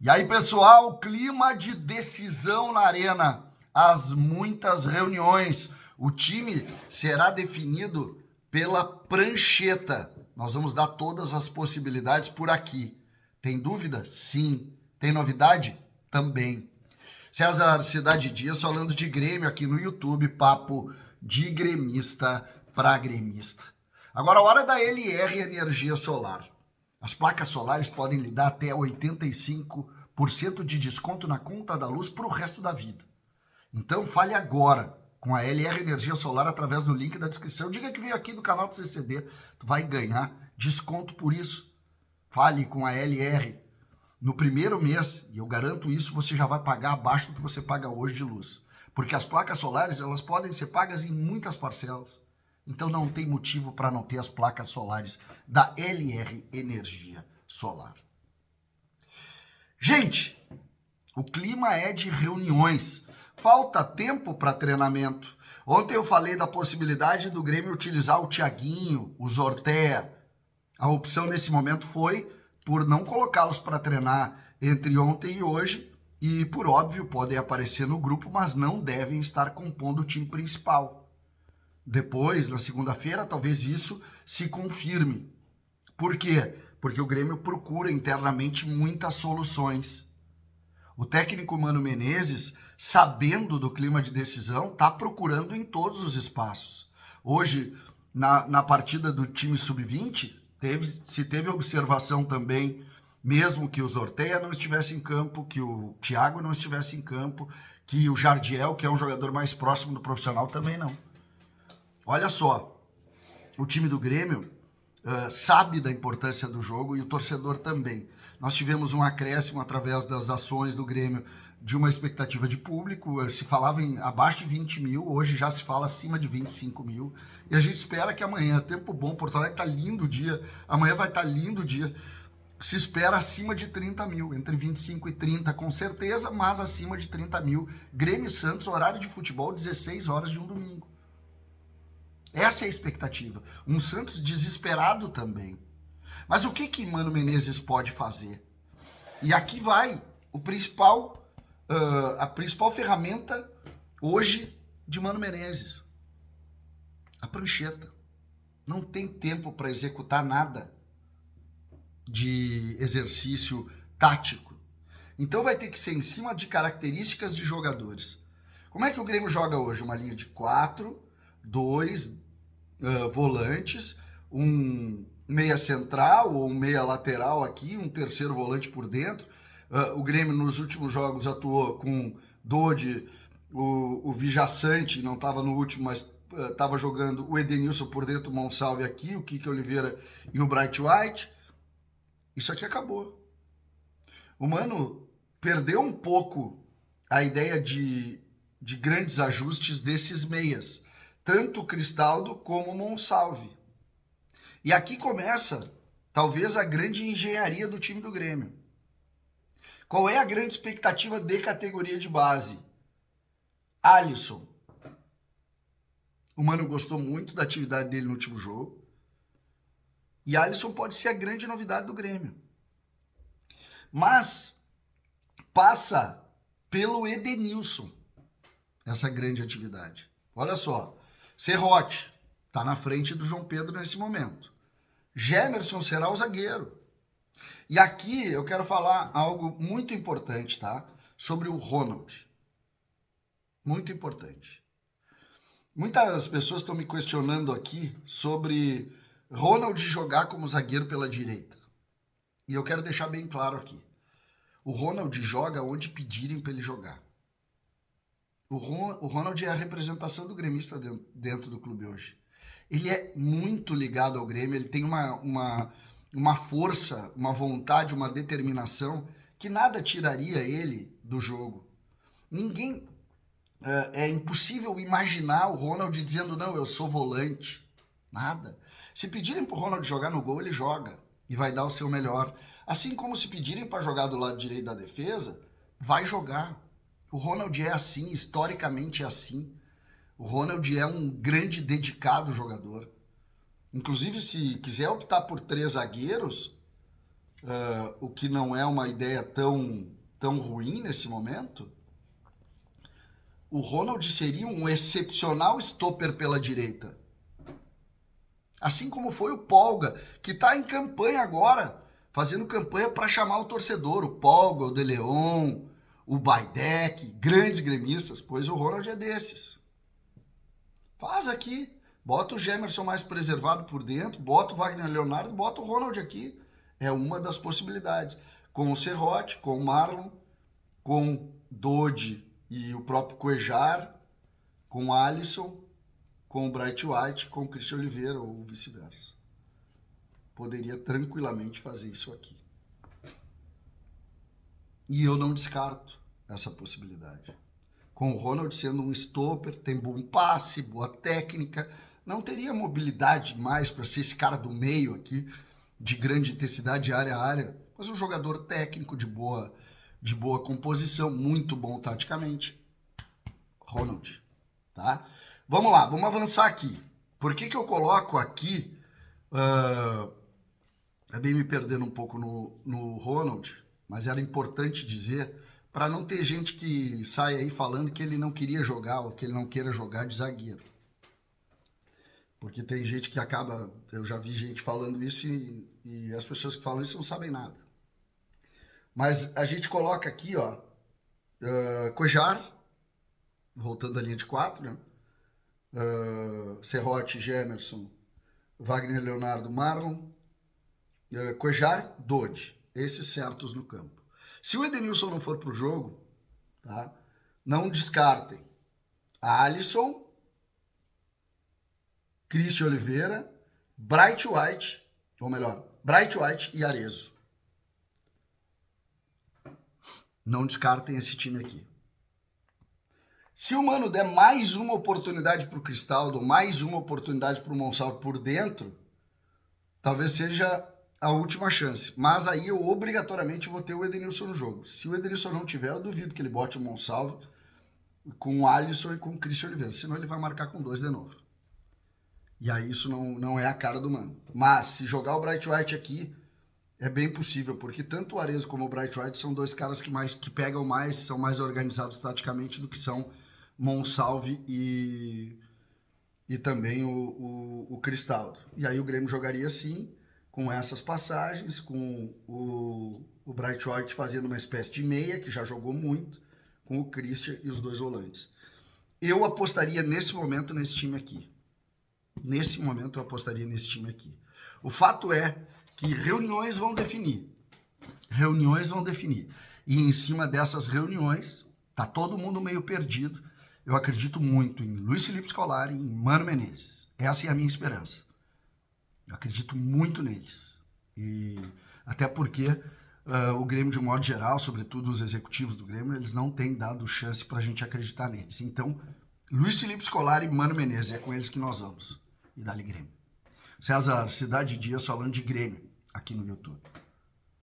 E aí, pessoal, clima de decisão na arena, as muitas reuniões. O time será definido pela prancheta. Nós vamos dar todas as possibilidades por aqui. Tem dúvida? Sim. Tem novidade? Também. César Cidade Dias falando de Grêmio aqui no YouTube, papo de gremista para gremista. Agora, a hora da LR Energia Solar. As placas solares podem lhe dar até 85% de desconto na conta da luz para o resto da vida. Então, fale agora com a LR Energia Solar através do link da descrição. Diga que veio aqui do canal do CCD. Tu vai ganhar desconto por isso. Fale com a LR. No primeiro mês, e eu garanto isso, você já vai pagar abaixo do que você paga hoje de luz. Porque as placas solares, elas podem ser pagas em muitas parcelas. Então não tem motivo para não ter as placas solares da LR Energia Solar. Gente, o clima é de reuniões. Falta tempo para treinamento. Ontem eu falei da possibilidade do Grêmio utilizar o Thiaguinho, o Zortea. A opção nesse momento foi por não colocá-los para treinar entre ontem e hoje. E, por óbvio, podem aparecer no grupo, mas não devem estar compondo o time principal. Depois, na segunda-feira, talvez isso se confirme. Por quê? Porque o Grêmio procura internamente muitas soluções. O técnico Mano Menezes, sabendo do clima de decisão, está procurando em todos os espaços. Hoje, na partida do time sub-20, se teve observação também, mesmo que o Zortea não estivesse em campo, que o Thiago não estivesse em campo, que o Jardiel, que é um jogador mais próximo do profissional, também não. Olha só, o time do Grêmio sabe da importância do jogo e o torcedor também. Nós tivemos um acréscimo através das ações do Grêmio de uma expectativa de público, se falava em abaixo de 20 mil, hoje já se fala acima de 25 mil, e a gente espera que amanhã, tempo bom, Porto Alegre tá lindo o dia, amanhã vai estar lindo o dia, se espera acima de 30 mil, entre 25 e 30 com certeza, mas acima de 30 mil, Grêmio e Santos, horário de futebol, 16 horas de um domingo. Essa é a expectativa. Um Santos desesperado também. Mas o que Mano Menezes pode fazer? E aqui vai a principal ferramenta hoje de Mano Menezes. A prancheta. Não tem tempo para executar nada de exercício tático. Então vai ter que ser em cima de características de jogadores. Como é que o Grêmio joga hoje? Uma linha de 4, 2 volantes, um meia central ou um meia lateral aqui, um terceiro volante por dentro. O Grêmio nos últimos jogos atuou com Dodi, o Vijaçante, não estava no último, mas estava jogando o Edenilson por dentro, o Monsalve aqui, o Kike Oliveira e o Bright White. Isso aqui acabou. O Mano perdeu um pouco a ideia de grandes ajustes desses meias, tanto o Cristaldo como o Monsalve. E aqui começa, talvez, a grande engenharia do time do Grêmio. Qual é a grande expectativa de categoria de base? Alisson. O Mano gostou muito da atividade dele no último jogo. E Alisson pode ser a grande novidade do Grêmio. Mas passa pelo Edenilson essa grande atividade. Olha só, Serrote está na frente do João Pedro nesse momento. Gemerson será o zagueiro. E aqui eu quero falar algo muito importante, tá? Sobre o Ronald. Muito importante. Muitas pessoas estão me questionando aqui sobre Ronald jogar como zagueiro pela direita. E eu quero deixar bem claro aqui. O Ronald joga onde pedirem para ele jogar. O Ronald é a representação do gremista dentro do clube hoje. Ele é muito ligado ao Grêmio, ele tem uma força, uma vontade, uma determinação que nada tiraria ele do jogo. Ninguém... É impossível imaginar o Ronald dizendo, não, eu sou volante. Nada. Se pedirem para o Ronald jogar no gol, ele joga e vai dar o seu melhor. Assim como se pedirem para jogar do lado direito da defesa, vai jogar. O Ronald é assim, historicamente é assim. O Ronald é um grande dedicado jogador. Inclusive, se quiser optar por 3 zagueiros, o que não é uma ideia tão ruim nesse momento, o Ronald seria um excepcional stopper pela direita. Assim como foi o Polga, que está em campanha agora, fazendo campanha para chamar o torcedor. O Polga, o De Leon, o Baidec, grandes gremistas, pois o Ronald é desses. Faz aqui, bota o Gemerson mais preservado por dentro, bota o Wagner Leonardo, bota o Ronald aqui. É uma das possibilidades. Com o Serrote, com o Marlon, com Dodi e o próprio Cuejar, com o Alisson, com o Bright White, com o Christian Oliveira ou vice-versa. Poderia tranquilamente fazer isso aqui. E eu não descarto essa possibilidade. Com o Ronald sendo um stopper, tem bom passe, boa técnica, não teria mobilidade mais para ser esse cara do meio aqui, de grande intensidade área a área, mas um jogador técnico de boa composição, muito bom taticamente. Ronald, tá? Vamos lá, vamos avançar aqui. Por que eu coloco aqui, acabei me perdendo um pouco no Ronald, mas era importante dizer, para não ter gente que sai aí falando que ele não queria jogar ou que ele não queira jogar de zagueiro. Porque tem gente que acaba, eu já vi gente falando isso e as pessoas que falam isso não sabem nada. Mas a gente coloca aqui, ó, Cuejar, voltando à linha de 4, né? Serrote, Gemerson, Wagner Leonardo, Marlon, Cuejar, Dodi. Esses certos no campo. Se o Edenilson não for pro jogo, tá? Não descartem Alisson, Christian Oliveira, Bright White, ou melhor, Bright White e Arezzo. Não descartem esse time aqui. Se o Mano der mais uma oportunidade pro Cristaldo, mais uma oportunidade pro Monsalve por dentro, talvez seja a última chance. Mas aí eu obrigatoriamente vou ter o Edenilson no jogo. Se o Edenilson não tiver, eu duvido que ele bote o Monsalve com o Alisson e com o Christian Oliveira. Senão ele vai marcar com 2 de novo. E aí isso não é a cara do Mano. Mas se jogar o Bright White aqui, é bem possível, porque tanto o Arezzo como o Bright White são dois caras que pegam mais, são mais organizados taticamente do que são Monsalve e também o Cristaldo. E aí o Grêmio jogaria assim, com essas passagens, com o Bright White fazendo uma espécie de meia, que já jogou muito, com o Christian e os 2 volantes. Eu apostaria nesse momento nesse time aqui. Nesse momento eu apostaria nesse time aqui. O fato é que reuniões vão definir. Reuniões vão definir. E em cima dessas reuniões, tá todo mundo meio perdido. Eu acredito muito em Luiz Felipe Scolari e em Mano Menezes. Essa é a minha esperança. Eu acredito muito neles. E até porque o Grêmio, de um modo geral, sobretudo os executivos do Grêmio, eles não têm dado chance pra gente acreditar neles. Então, Luiz Felipe Scolari e Mano Menezes, é com eles que nós vamos. E dá-lhe Grêmio. César, Cidade Dias falando de Grêmio aqui no YouTube.